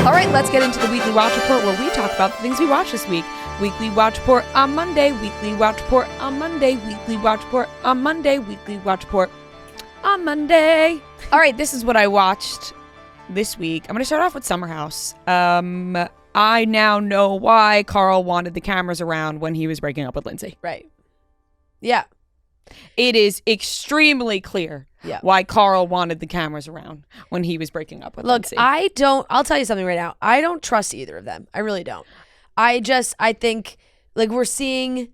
All right, let's get into the Weekly Watch Report where we talk about the things we watched this week. Weekly Watch Report on Monday, Weekly Watch Report on Monday, Weekly Watch Report on Monday, Weekly Watch Report on Monday. All right, this is what I watched this week. I'm going to start off with Summer House. I now know why Carl wanted the cameras around when he was breaking up with Lindsay. Right. Yeah. It is extremely clear why Carl wanted the cameras around when he was breaking up with Lindsay. I'll tell you something right now. I don't trust either of them. I really don't. I think like we're seeing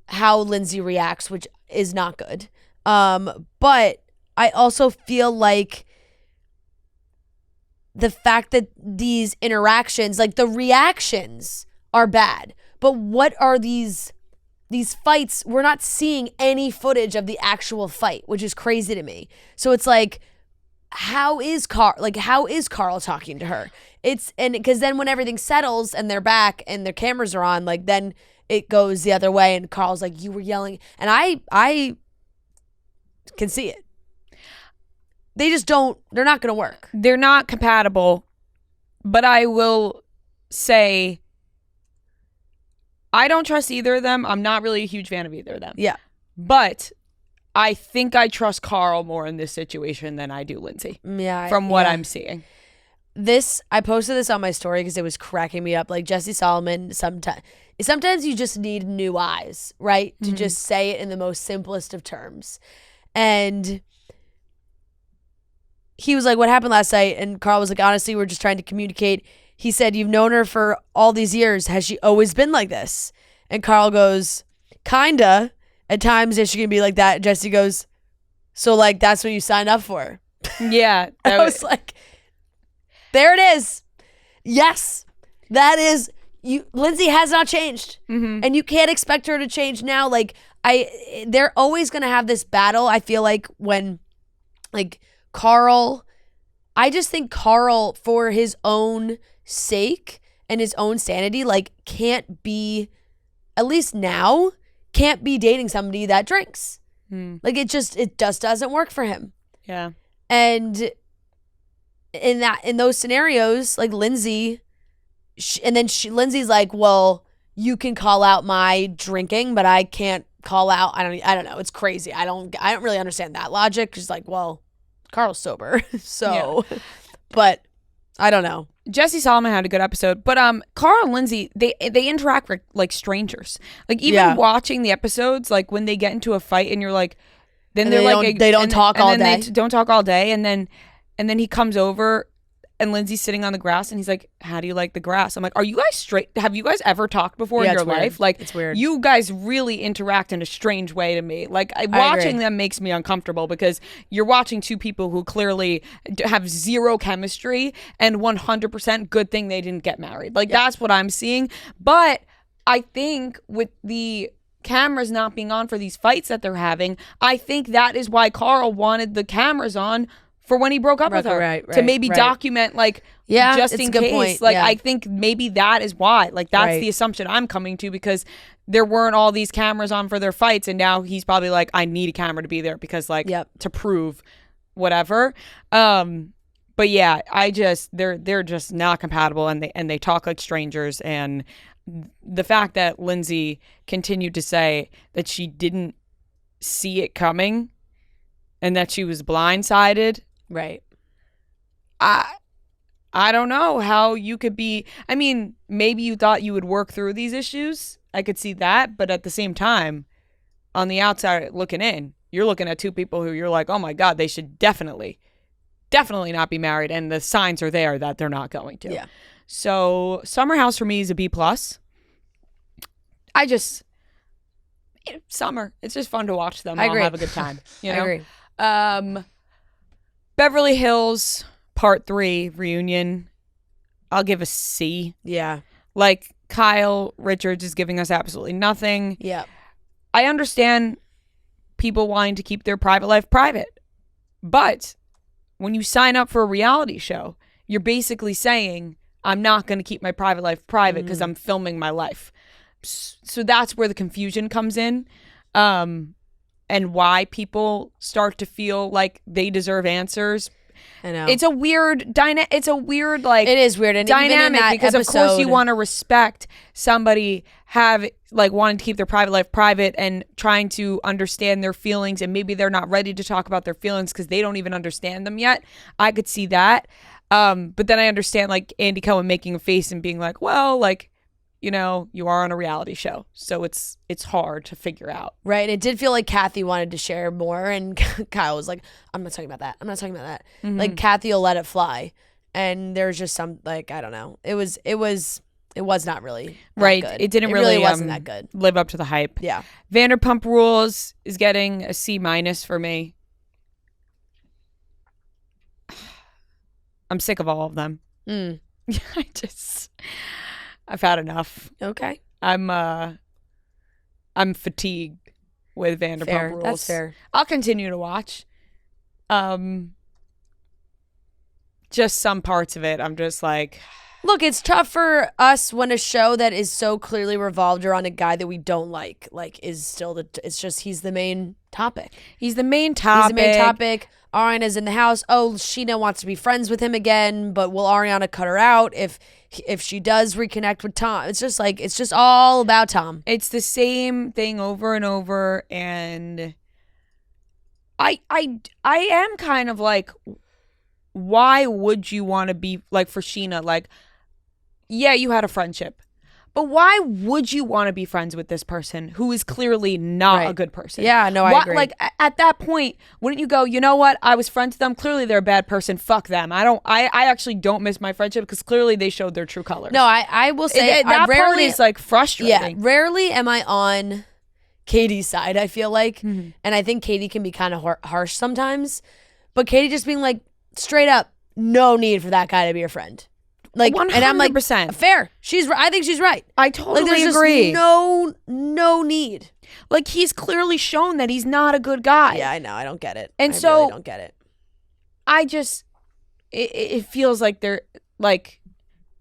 how Lindsay reacts, which is not good. But I also feel like the fact that these interactions, like the reactions are bad, but what are these fights? We're not seeing any footage of the actual fight, which is crazy to me. So it's like, how is Carl talking to her? Because then when everything settles and they're back and their cameras are on, like then it goes the other way and Carl's like, you were yelling. And I can see it. They're not going to work. They're not compatible, but I will say I don't trust either of them. I'm not really a huge fan of either of them. Yeah. But I think I trust Carl more in this situation than I do Lindsay. Yeah. From what I'm seeing. I posted this on my story because it was cracking me up. Like Jesse Solomon, sometimes you just need new eyes, right? To just say it in the most simplest of terms. And he was like, what happened last night? And Carl was like, honestly, we're just trying to communicate. He said, you've known her for all these years. Has she always been like this? And Carl goes, kinda. At times, is she gonna be like that? Jesse goes, so like, that's what you signed up for? Yeah. I was like, there it is. Yes, that is you. Lindsay has not changed. And you can't expect her to change now. Like they're always gonna have this battle. I feel like when like Carl, I just think Carl, for his own sake and his own sanity, like can't be, at least now, can't be dating somebody that drinks. Like it just doesn't work for him. Yeah. And in those scenarios, like Lindsay, Lindsay's like, well, you can call out my drinking, but I can't call out. I don't know. It's crazy. I don't really understand that logic. Just like, well, Carl's sober, so, yeah. But I don't know. Jesse Solomon had a good episode, but Carl and Lindsay, they interact like strangers. Like even watching the episodes, like when they get into a fight and you're like, then they're like they don't talk all day. They don't talk all day, and then he comes over and Lindsay's sitting on the grass and he's like, how do you like the grass? I'm like, are you guys straight? Have you guys ever talked before in your life? Like, it's weird. You guys really interact in a strange way to me. Like watching them makes me uncomfortable because you're watching two people who clearly have zero chemistry, and 100% good thing they didn't get married. Like that's what I'm seeing. But I think with the cameras not being on for these fights that they're having, I think that is why Carl wanted the cameras on for when he broke up with her, to maybe document, like, just in case. Point. Like, I think maybe that is why. Like, that's the assumption I'm coming to, because there weren't all these cameras on for their fights, and now he's probably like, I need a camera to be there because, like, to prove whatever. But yeah, they're just not compatible, and they talk like strangers. And the fact that Lindsay continued to say that she didn't see it coming and that she was blindsided. Right. I don't know how you could be. I mean, maybe you thought you would work through these issues. I could see that. But at the same time, on the outside looking in, you're looking at two people who you're like, oh my God, they should definitely not be married. And the signs are there that they're not going to. Yeah. So Summer House for me is a B+. Summer. It's just fun to watch them. I'll have a good time. You know? I agree. Beverly Hills Part 3 reunion, I'll give a C. Yeah. Like, Kyle Richards is giving us absolutely nothing. Yeah. I understand people wanting to keep their private life private. But when you sign up for a reality show, you're basically saying, I'm not going to keep my private life private because I'm filming my life. So that's where the confusion comes in. And why people start to feel like they deserve answers. I know. It's a weird it's a weird like it is weird and dynamic because of course you want to respect somebody wanting to keep their private life private and trying to understand their feelings, and maybe they're not ready to talk about their feelings because they don't even understand them yet. I could see that. But then I understand like Andy Cohen making a face and being like, well, like, you know, you are on a reality show, so it's hard to figure out. Right. It did feel like Kathy wanted to share more, and Kyle was like, I'm not talking about that. I'm not talking about that. Mm-hmm. Like Kathy will let it fly. And there's just some like, I don't know. It was not really right. good. It didn't really wasn't that good. Live up to the hype. Yeah. Vanderpump Rules is getting a C- for me. I'm sick of all of them. I've had enough. Okay. I'm fatigued with Vanderpump Rules. That's fair. I'll continue to watch. Just some parts of it, I'm just like, look, it's tough for us when a show that is so clearly revolved around a guy that we don't like is still it's just he's the main topic. He's the main topic. Ariana's in the house. Oh, Sheena wants to be friends with him again, but will Ariana cut her out if she does reconnect with Tom? It's just all about Tom. It's the same thing over and over, and I am kind of like, why would you want to be like, for Sheena, like, yeah, you had a friendship, but why would you want to be friends with this person who is clearly not a good person? Yeah, no, I agree. Like at that point, wouldn't you go, you know what? I was friends with them. Clearly they're a bad person. Fuck them. I actually don't miss my friendship because clearly they showed their true colors. No, I will say that part is like frustrating. Yeah, rarely am I on Katie's side, I feel like. Mm-hmm. And I think Katie can be kind of harsh sometimes. But Katie just being like, straight up, no need for that guy to be your friend. Like, 100%. And I'm like, fair. I think she's right. I totally there's agree. Just no need. Like, he's clearly shown that he's not a good guy. Yeah, I know. I don't get it. And I so really don't get it. I just, it feels like they're like,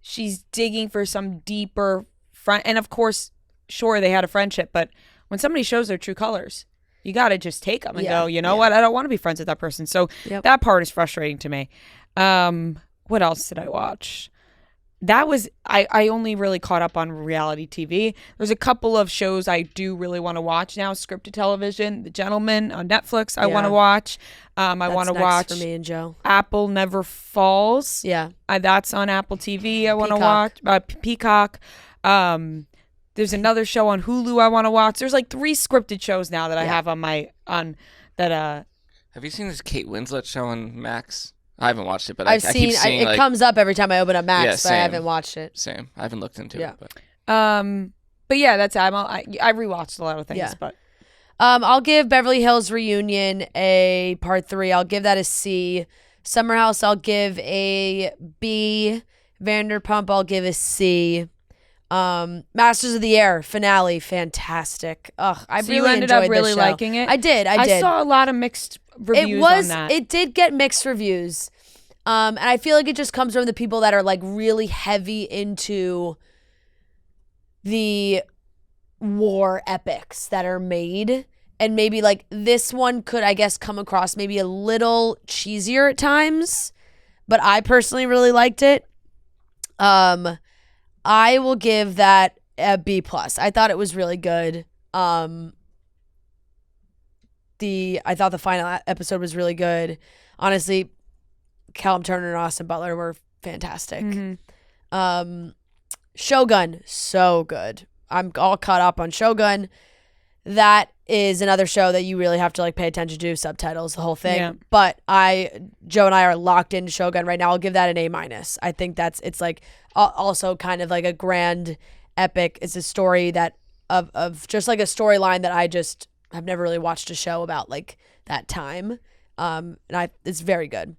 she's digging for some deeper front. And of course, sure, they had a friendship, but when somebody shows their true colors, you got to just take them and go, you know what? I don't want to be friends with that person. So that part is frustrating to me. What else did I watch? That was, I only really caught up on reality TV. There's a couple of shows I do really want to watch now. Scripted television, The Gentleman on Netflix, I want to watch. I want to watch for me and Joe. Apple Never Falls. Yeah. That's on Apple TV. I want to watch. Peacock. There's another show on Hulu I want to watch. There's like 3 scripted shows now that I have on that. Have you seen this Kate Winslet show on Max? I haven't watched it, but I keep seeing it comes up every time I open up Max, but I haven't watched it. Same. I haven't looked into it. But yeah, that's I rewatched a lot of things. Yeah. But I'll give Beverly Hills Reunion a part 3. I'll give that a C. Summer House, I'll give a B. Vanderpump, I'll give a C. Masters of the Air finale, fantastic. Ugh, I so really you ended up really liking it. I did. I saw a lot of mixed reviews on that. It did get mixed reviews, and I feel like it just comes from the people that are like really heavy into the war epics that are made, and maybe like this one could, I guess, come across maybe a little cheesier at times, but I personally really liked it. I will give that a B+. I thought it was really good. I thought the final episode was really good. Honestly, Callum Turner and Austin Butler were fantastic. Mm-hmm. Shogun, so good. I'm all caught up on Shogun. That is another show that you really have to like pay attention to, subtitles, the whole thing. Yeah. But Joe and I are locked into Shogun right now. I'll give that an A-. I think it's like also kind of like a grand epic. It's a story that of just like a storyline that I just have never really watched a show about like that time. And it's very good.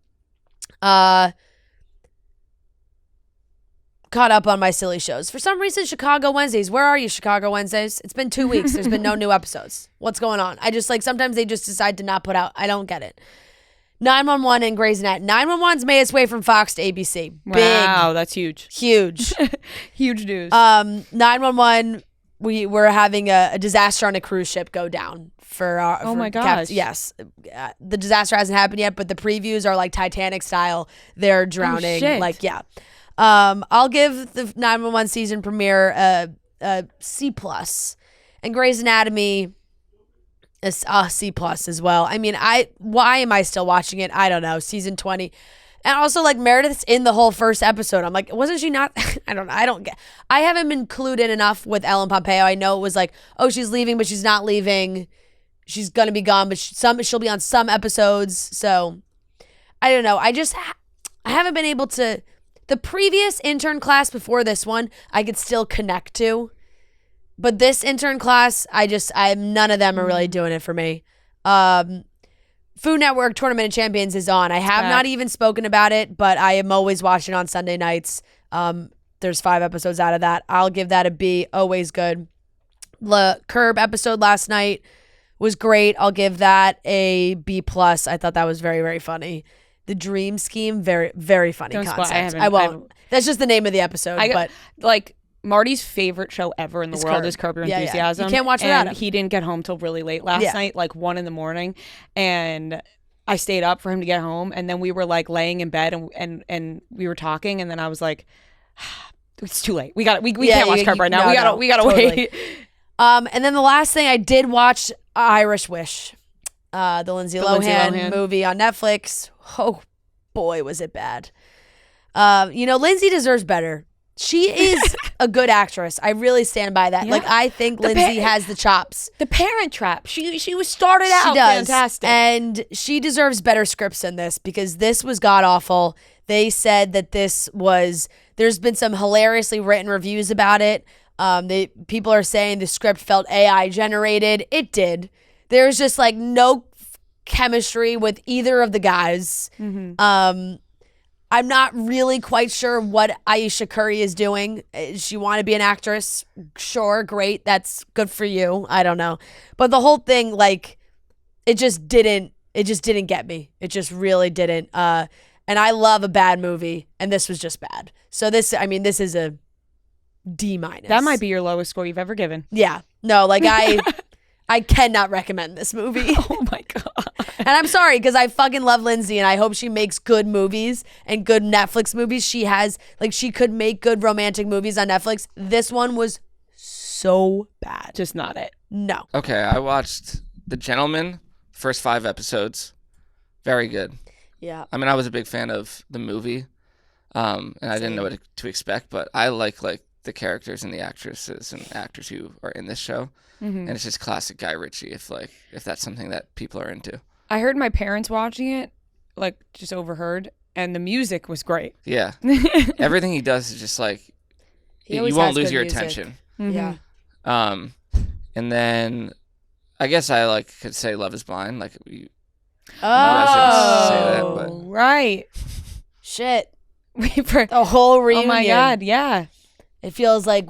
Caught up on my silly shows. For some reason, Chicago Wednesdays. Where are you, Chicago Wednesdays? It's been 2 weeks. There's been no new episodes. What's going on? I just like sometimes they just decide to not put out. I don't get it. 911 and Grey's Anatomy. 911's made its way from Fox to ABC. Wow, that's huge. Huge. Huge news. 911 we're having a disaster on a cruise ship go down for Oh my gosh. yes. The disaster hasn't happened yet, but the previews are like Titanic style. They're drowning. shit. Like, yeah. I'll give the 911 season premiere a C+. And Grey's Anatomy is a C+ as well. I mean, why am I still watching it? I don't know. Season 20. And also, like, Meredith's in the whole first episode. I'm like, wasn't she not? I don't get. I haven't been clued in enough with Ellen Pompeo. I know it was like, oh, she's leaving, but she's not leaving. She's gonna be gone, but she'll be on some episodes. So I don't know. I haven't been able to. The previous intern class before this one, I could still connect to, but this intern class, none of them are really doing it for me. Food Network Tournament of Champions is on. I have not even spoken about it, but I am always watching on Sunday nights. There's 5 episodes out of that. I'll give that a B. Always good. The Curb episode last night was great. I'll give that a B+. I thought that was very, very funny. The Dream Scheme, very, very funny concept. I won't. That's just the name of the episode. But like, Marty's favorite show ever in the world is Curb Your Enthusiasm. You can't watch without him. He didn't get home till really late last night, like 1 a.m. And I stayed up for him to get home. And then we were like laying in bed and we were talking. And then I was like, it's too late. We can't watch Curb right now. We gotta totally. wait. And then the last thing I did watch, Irish Wish, the Lindsay Lohan movie on Netflix. Oh boy, was it bad. Lindsay deserves better. She is a good actress. I really stand by that. Yeah. Like, I think Lindsay has the chops. The Parent Trap. She was started out fantastic. And she deserves better scripts than this, because this was god-awful. They said that there's been some hilariously written reviews about it. People are saying the script felt AI generated. It did. There's just like no chemistry with either of the guys. Mm-hmm. I'm not really quite sure what Aisha Curry is doing. Does she want to be an actress? Sure, great. That's good for you. I don't know. But the whole thing, like, it just didn't get me. It just really didn't. And I love a bad movie, and this was just bad. So this is a D-. That might be your lowest score you've ever given. Yeah. No, like I cannot recommend this movie. Oh my God. And I'm sorry, because I fucking love Lindsay, and I hope she makes good movies and good Netflix movies. She could make good romantic movies on Netflix. This one was so bad. Just not it. No. Okay, I watched The Gentleman, first 5 episodes. Very good. Yeah. I mean, I was a big fan of the movie, and I didn't know what to expect, but I like the characters and the actresses and actors who are in this show. Mm-hmm. And it's just classic Guy Ritchie if that's something that people are into. I heard my parents watching it, like, just overheard, and the music was great. Yeah. Everything he does is just like, you won't lose your attention. Mm-hmm. Yeah. And then I guess I could say Love is Blind. Like, I shouldn't say that, but. Right. Shit. The whole reunion. Oh my God, yeah. It feels like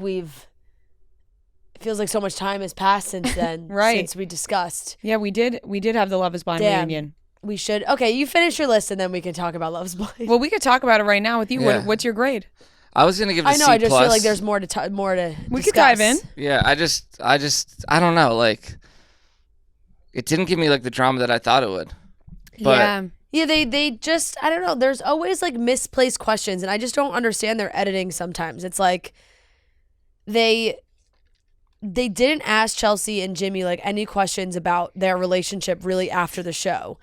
so much time has passed since then. Right. Since we discussed. Yeah, we did have the Love is Blind reunion. We should. Okay, you finish your list and then we can talk about Love is Blind. Well, we could talk about it right now with you. Yeah. What's your grade? I was going to give it a C+. I just feel like there's more to We could dive in. Yeah, I don't know. Like, it didn't give me the drama that I thought it would. But Yeah, they just, I don't know. There's always misplaced questions, and I just don't understand their editing sometimes. It's like they didn't ask Chelsea and Jimmy any questions about their relationship really after the show.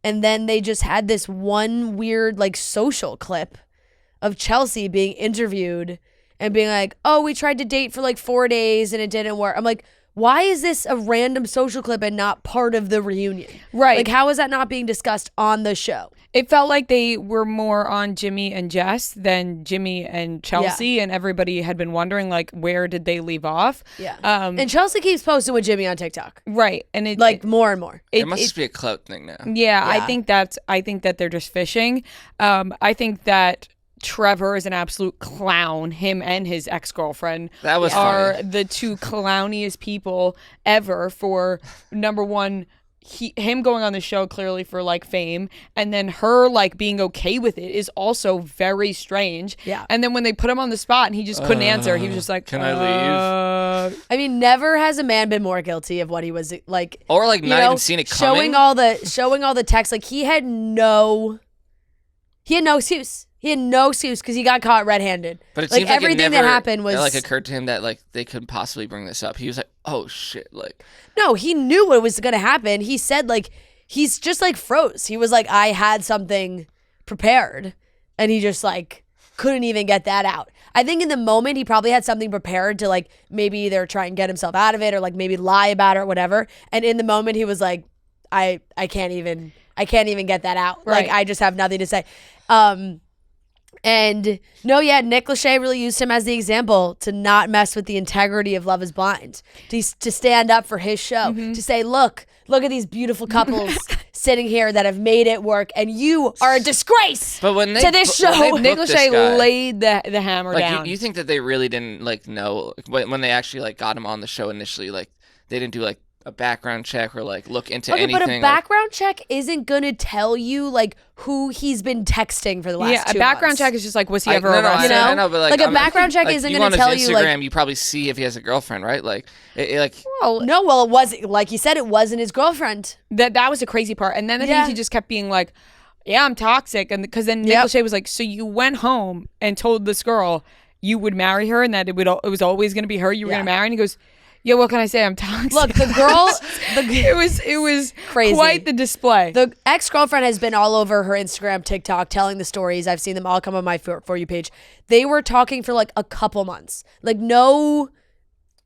And then they just had this one weird social clip of Chelsea being interviewed and being like, oh, we tried to date for 4 days and it didn't work. I'm like, why is this a random social clip and not part of the reunion? Right. How is that not being discussed on the show? It felt like they were more on Jimmy and Jess than Jimmy and Chelsea, and everybody had been wondering where did they leave off? Yeah. And Chelsea keeps posting with Jimmy on TikTok. Right. And it more and more. It must just be a clout thing now. Yeah, I think that they're just fishing. I think that Trevor is an absolute clown. Him and his ex-girlfriend are the two clowniest people ever for, number one, him going on the show clearly for like fame, and then her like being okay with it is also very strange. Yeah. And then when they put him on the spot and he just couldn't answer, he was just like, "Can I leave?" I mean, never has a man been more guilty of what he was like, or like not even seen it coming. Showing all the text, like he had no excuse. He had no excuse because he got caught red-handed. But it like seems like everything that happened was like occurred to him that like they couldn't possibly bring this up. He was like, "Oh shit!" Like no, he knew what was going to happen. He said like he's just like froze. He was like, I had something prepared, and he just like couldn't even get that out. I think in the moment he probably had something prepared to like maybe either try and get himself out of it or like maybe lie about it or whatever. And in the moment he was like, I can't even get that out. Right. Like I just have nothing to say. And no, yeah, Nick Lachey really used him as the example to not mess with the integrity of Love is Blind, to stand up for his show, to say, look at these beautiful couples sitting here that have made it work, and you are a disgrace to this show. Nick Lachey laid the hammer like, down. You think that they really didn't like know when they actually like got him on the show initially, like they didn't do like a background check or like look into anything. But a background check isn't gonna tell you like who he's been texting for the last 2 months. A background check is just like, was he ever arrested? arrested? I know, but like a background check isn't gonna tell you Instagram, you probably see if he has a girlfriend, right? Like, like. Well, no, it was like he said, it wasn't his girlfriend. That was the crazy part, and then I think he just kept being like, "Yeah, I'm toxic," and because then Nick Lachey was like, "So you went home and told this girl you would marry her, and that it was always going to be her you were going to marry?" And he goes, "Yeah, what can I say? I'm toxic." Look, the girl, it was crazy. Quite the display. The ex-girlfriend has been all over her Instagram, TikTok, telling the stories. I've seen them all come on my For You page. They were talking for like a couple months. Like no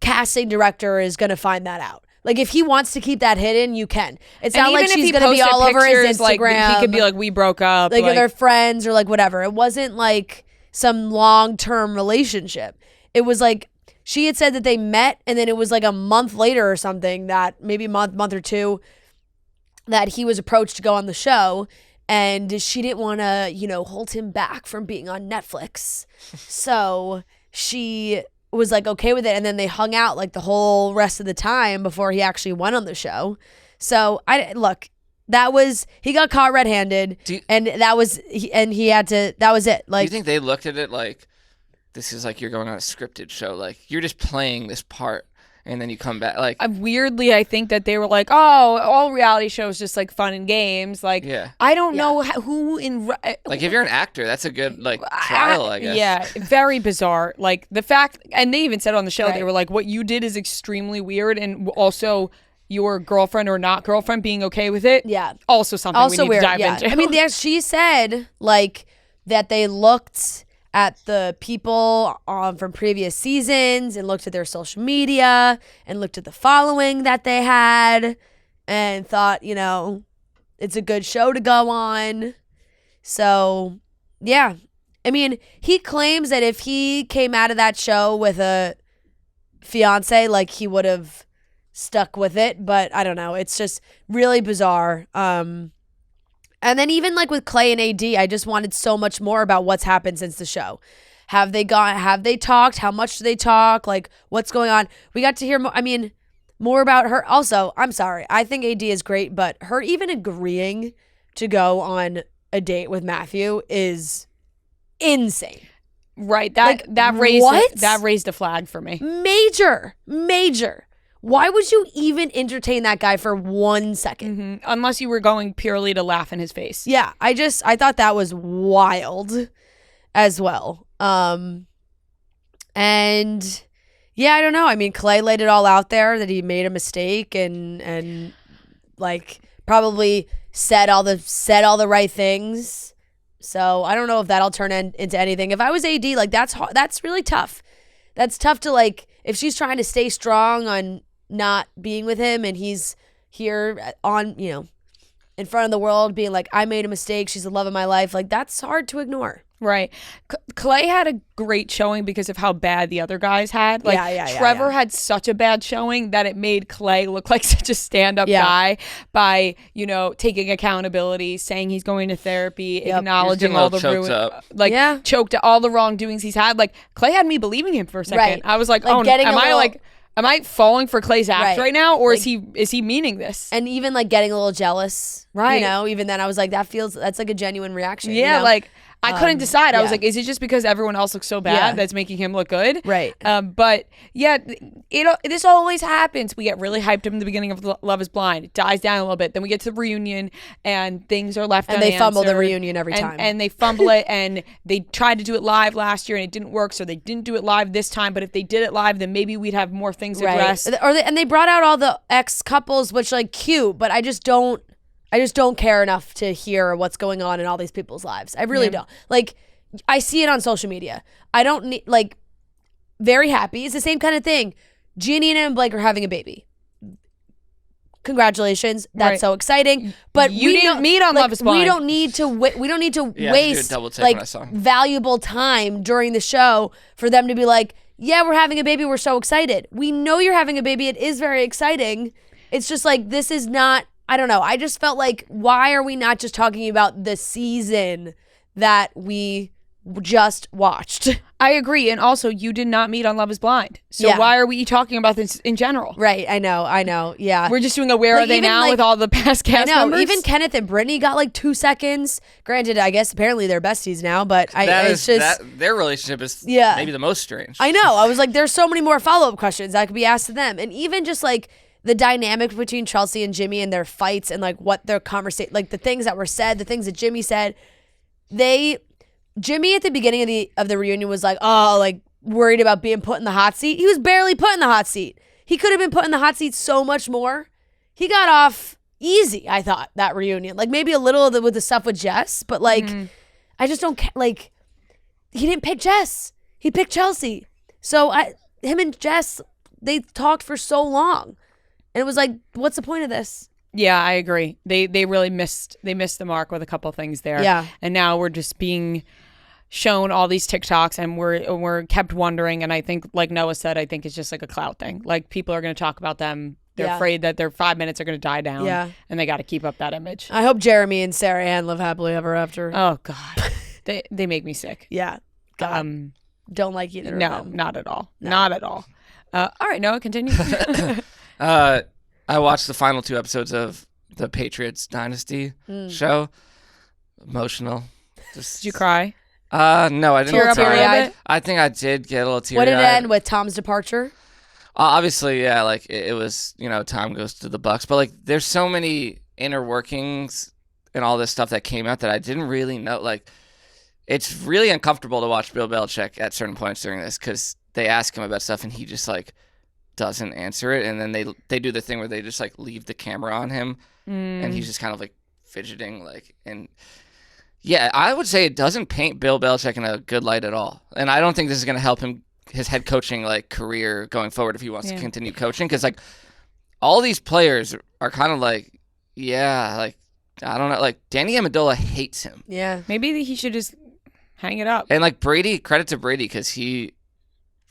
casting director is going to find that out. Like if he wants to keep that hidden, you can. It's not like she's going to be all over his Instagram. Like, he could be like, "We broke up." Like they're friends or like whatever. It wasn't like some long-term relationship. It was like, she had said that they met, and then it was like a month later or something, that maybe a month or two, that he was approached to go on the show, and she didn't want to, hold him back from being on Netflix. So she was like okay with it, and then they hung out like the whole rest of the time before he actually went on the show. So he got caught red-handed, and that was it. Like, do you think they looked at it like, this is like you're going on a scripted show, like you're just playing this part and then you come back? Like, weirdly, I think that they were like, "Oh, all reality shows just like fun and games." Like, I don't know who in like if you're an actor, that's a good like trial, I guess. Yeah, very bizarre. Like the fact, and they even said on the show, they were like, "What you did is extremely weird," and also your girlfriend or not girlfriend being okay with it. Yeah, also something we need weird, to dive into. I mean, she said like that they looked at the people from previous seasons and looked at their social media and looked at the following that they had and thought, it's a good show to go on. So, yeah. I mean, he claims that if he came out of that show with a fiance, like he would have stuck with it, but I don't know. It's just really bizarre. And then even like with Clay and AD, I just wanted so much more about what's happened since the show. Have they talked? How much do they talk? Like, what's going on? We got to hear more about her. Also, I'm sorry. I think AD is great, but her even agreeing to go on a date with Matthew is insane. Right. That raised a flag for me. Major. Why would you even entertain that guy for 1 second? Mm-hmm. Unless you were going purely to laugh in his face. Yeah, I thought that was wild as well. And yeah, I don't know. I mean, Clay laid it all out there that he made a mistake and like probably said all the right things. So I don't know if that'll turn into anything. If I was AD, like that's really tough. That's tough to like, if she's trying to stay strong on not being with him and he's here on, in front of the world being like, I made a mistake, she's the love of my life. Like, that's hard to ignore. Right. Clay had a great showing because of how bad the other guys had. Like, Trevor had such a bad showing that it made Clay look like such a stand-up guy by, taking accountability, saying he's going to therapy, acknowledging all the choked all the wrongdoings he's had. Like, Clay had me believing him for a second. Right. I was like, like am I like am I falling for Clay's act Right. right now, or Like- is he meaning this? And even like getting a little jealous, Right. You know, even then I was like, that's like a genuine reaction. Yeah, you know? like I couldn't decide. I was yeah. like, is it just because everyone else looks so bad Yeah. that's making him look good? Right. But yeah, this always happens. We get really hyped up in the beginning of Love Is Blind. It dies down a little bit. Then we get to the reunion and things are left And unanswered. they fumble the reunion every time. And they fumble it, and they tried to do it live last year and it didn't work, so they didn't do it live this time. But if they did it live, then maybe we'd have more things addressed. And they brought out all the ex couples, which like cute, but I just don't care enough to hear what's going on in all these people's lives. I really don't. Like, I see it on social media. I don't need, like, very happy. It's the same kind of thing. Giannina and Blake are having a baby. Congratulations. That's Right. so exciting. But You we didn't don't- meet on like, Love Is Blind. We don't need to Yeah, I waste did a double take when I like saw him. valuable time during the show for them to be like, yeah, we're having a baby. We're so excited. We know you're having a baby. It is very exciting. It's just like, this is not, I don't know. I just felt like, why are we not just talking about the season that we just watched? I agree. And also, you did not meet on Love Is Blind. So Yeah. why are we talking about this in general? Right. I know. Yeah. We're just doing a where Like, are they even, now like- with all the past I cast know. members? Even Kenneth and Brittany got like 2 seconds. Granted, I guess apparently they're besties now, but it's just. Their relationship is Yeah. maybe the most strange. I know. I was like, there's so many more follow-up questions that could be asked to them. And even just like the dynamic between Chelsea and Jimmy and their fights and like what their conversation, like the things that were said, the things that Jimmy said, Jimmy at the beginning of the reunion was like, oh, like worried about being put in the hot seat. He was barely put in the hot seat. He could have been put in the hot seat so much more. He got off easy, I thought, that reunion. Like maybe a little with the stuff with Jess, but like, I just don't like, he didn't pick Jess. He picked Chelsea. So him and Jess, they talked for so long. And it was like, what's the point of this? Yeah, I agree. They really missed the mark with a couple things there. Yeah. And now we're just being shown all these TikToks and we're kept wondering. And I think, like Noah said, I think it's just like a clout thing. Like people are going to talk about them. They're Yeah. afraid that their 5 minutes are going to die down. Yeah. And they got to keep up that image. I hope Jeremy and Sarah Ann live happily ever after. Oh God, they make me sick. Yeah. God. Don't like either No, of them. not at all. Not at all. All right, Noah, continue. I watched the final 2 episodes of the Patriots Dynasty show. Emotional. Did you cry? No, I didn't Tear up a cry. little teary-eyed? bit? I think I did get a little teary-eyed. What did it end with? Tom's departure? Obviously, yeah, like it was, time goes to the Bucks, but like there's so many inner workings and all this stuff that came out that I didn't really know. Like, it's really uncomfortable to watch Bill Belichick at certain points during this because they ask him about stuff and he just like doesn't answer it, and then they do the thing where they just like leave the camera on him and he's just kind of like fidgeting, like, and yeah, I would say it doesn't paint Bill Belichick in a good light at all, and I don't think this is going to help him his head coaching like career going forward if he wants to continue coaching, because like all these players are kind of like, yeah, like I don't know, like Danny Amendola hates him. Yeah. Maybe he should just hang it up. And like Brady, credit to Brady because he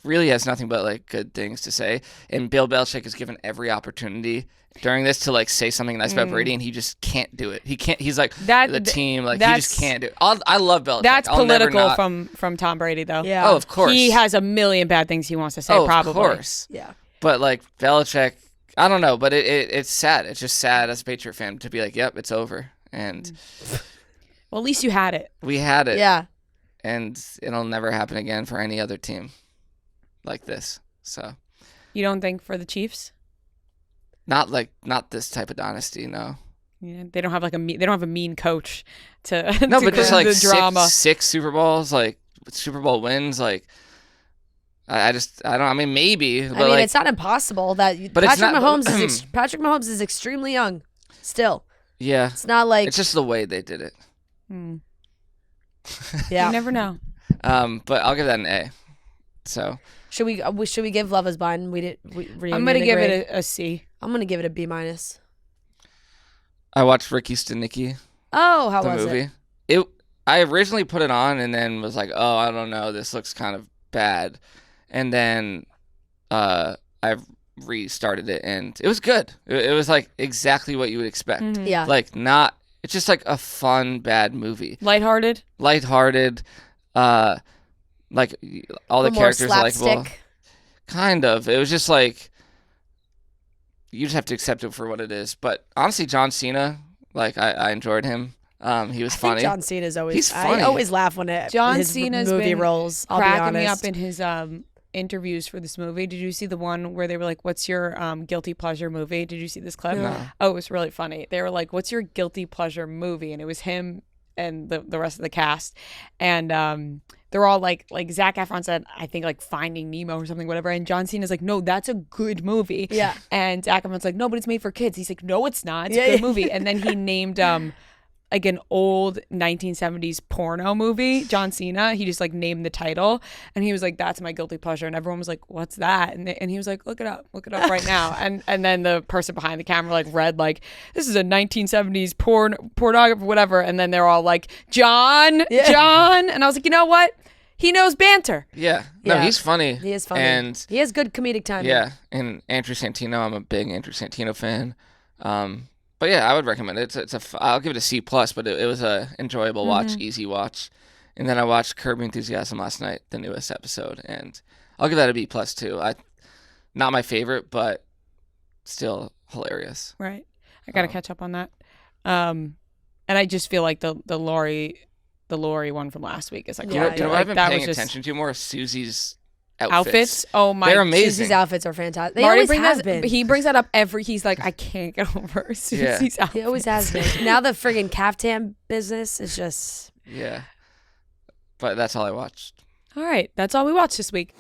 really has nothing but like good things to say, and Bill Belichick is given every opportunity during this to like say something nice about Brady, and he just can't do it. He can't. He's like the team, like he just can't do it. I love Belichick. That's I'll never political not- from Tom Brady, though. Yeah. Oh, of course. He has a million bad things he wants to say, Oh, probably. of course. Yeah. But like Belichick, I don't know, but it's sad. It's just sad as a Patriot fan to be like, yep, it's over, and Well, at least you had it. we had it. Yeah. And it'll never happen again for any other team like this. So You don't think for the Chiefs? not this type of dynasty, no. Yeah, they don't have like they don't have a mean coach to No, to but just the like drama. six Super Bowls, like Super Bowl wins, like I don't. I mean, maybe. But I mean, like, it's not impossible that But it's Patrick not- Mahomes Patrick Mahomes is extremely young still. yeah, It's not like it's just the way they did it. yeah. You never know. But I'll give that an A. So Should we give Love Is Blind? I'm gonna give it a C. I'm gonna give it a B minus. I watched Ricky Stanicky, Oh, how the was movie. it? I originally put it on and then was like, oh, I don't know, this looks kind of bad, and then I restarted it and it was good. It was like exactly what you would expect. Yeah. Like it's just like a fun bad movie. Lighthearted. Lighthearted, like all the A little more characters are likable. slapstick. Kind of. It was just like you just have to accept it for what it is. But honestly, John Cena, like I enjoyed him. He was funny. John Cena's always. He's funny. I always laugh when John his Cena's movie been roles. I'll be cracking me honest. up in his interviews for this movie. Did you see the one where they were like, "What's your guilty pleasure movie?" Did you see this clip? No. Oh, it was really funny. They were like, "What's your guilty pleasure movie?" And it was him and the rest of the cast, and they're all like Zac Efron said, I think like Finding Nemo or something, whatever. And John Cena's like, no, that's a good movie. Yeah. And Zac Efron's like, no, but it's made for kids. He's like, no, it's not. It's a good movie. And then he named like an old 1970s porno movie, John Cena. He just like named the title, and he was like, that's my guilty pleasure. And everyone was like, what's that? And he was like, look it up right now. And then the person behind the camera like read like, this is a 1970s pornography, whatever. And then they're all like, John. And I was like, you know what? He knows banter. Yeah. No, Yeah. he's funny. He is funny. And he has good comedic timing. yeah, and Andrew Santino, I'm a big Andrew Santino fan. But yeah, I would recommend it. I'll give it a C+, but it was a enjoyable watch, easy watch. And then I watched Curb Your Enthusiasm last night, the newest episode, and I'll give that a B+ too. Not my favorite, but still hilarious. Right. I got to catch up on that. And I just feel like the Lori one from last week is like, You know what I've been that paying was just attention to more? Susie's outfits. Oh my! They're amazing. Susie's outfits are fantastic. They Marty always have been. been. He brings that up he's like, I can't get over Susie's outfits. He always has been. Now the friggin' caftan business is just. Yeah. But that's all I watched. All right, that's all we watched this week.